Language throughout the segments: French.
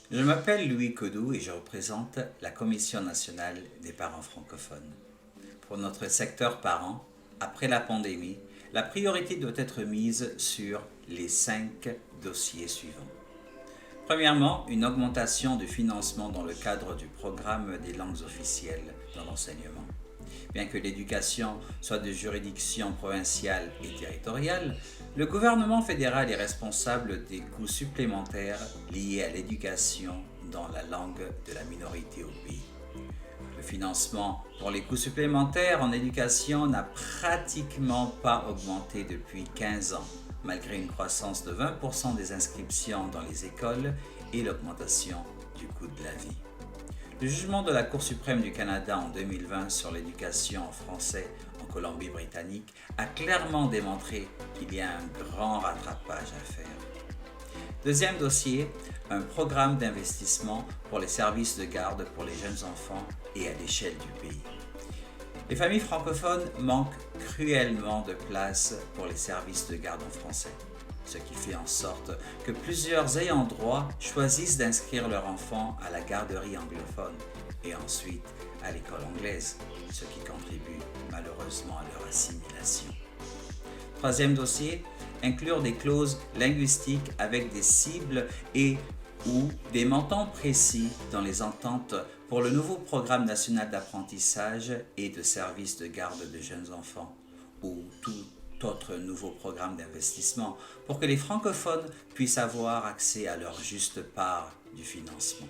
Je m'appelle Louis Codou et je représente la Commission nationale des parents francophones. Pour notre secteur parents, après la pandémie, la priorité doit être mise sur les 5 dossiers suivants. Premièrement, une augmentation du financement dans le cadre du programme des langues officielles dans l'enseignement. Bien que l'éducation soit de juridiction provinciale et territoriale, le gouvernement fédéral est responsable des coûts supplémentaires liés à l'éducation dans la langue de la minorité au pays. Le financement pour les coûts supplémentaires en éducation n'a pratiquement pas augmenté depuis 15 ans, malgré une croissance de 20% des inscriptions dans les écoles et l'augmentation du coût de la vie. Le jugement de la Cour suprême du Canada en 2020 sur l'éducation en français en Colombie-Britannique a clairement démontré qu'il y a un grand rattrapage à faire. Deuxième dossier, un programme d'investissement pour les services de garde pour les jeunes enfants et à l'échelle du pays. Les familles francophones manquent cruellement de place pour les services de garde en français, ce qui fait en sorte que plusieurs ayants droit choisissent d'inscrire leur enfant à la garderie anglophone et ensuite à l'école anglaise, ce qui contribue malheureusement à leur assimilation. Troisième dossier, inclure des clauses linguistiques avec des cibles et ou des montants précis dans les ententes pour le nouveau programme national d'apprentissage et de services de garde de jeunes enfants ou tout autre nouveau programme d'investissement pour que les francophones puissent avoir accès à leur juste part du financement.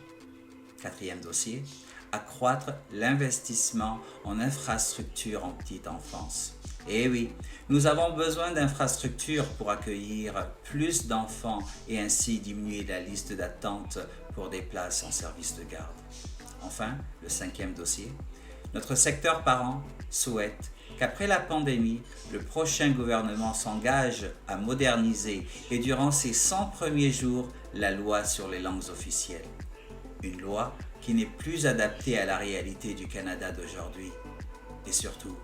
Quatrième dossier, accroître l'investissement en infrastructures en petite enfance. Eh oui, nous avons besoin d'infrastructures pour accueillir plus d'enfants et ainsi diminuer la liste d'attente pour des places en service de garde. Enfin, le cinquième dossier, notre secteur parents souhaite qu'après la pandémie, le prochain gouvernement s'engage à moderniser et durant ses 100 premiers jours, la loi sur les langues officielles. Une loi qui n'est plus adaptée à la réalité du Canada d'aujourd'hui et surtout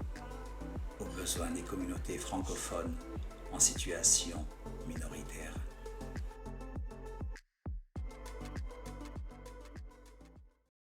aux besoins des communautés francophones en situation minoritaire.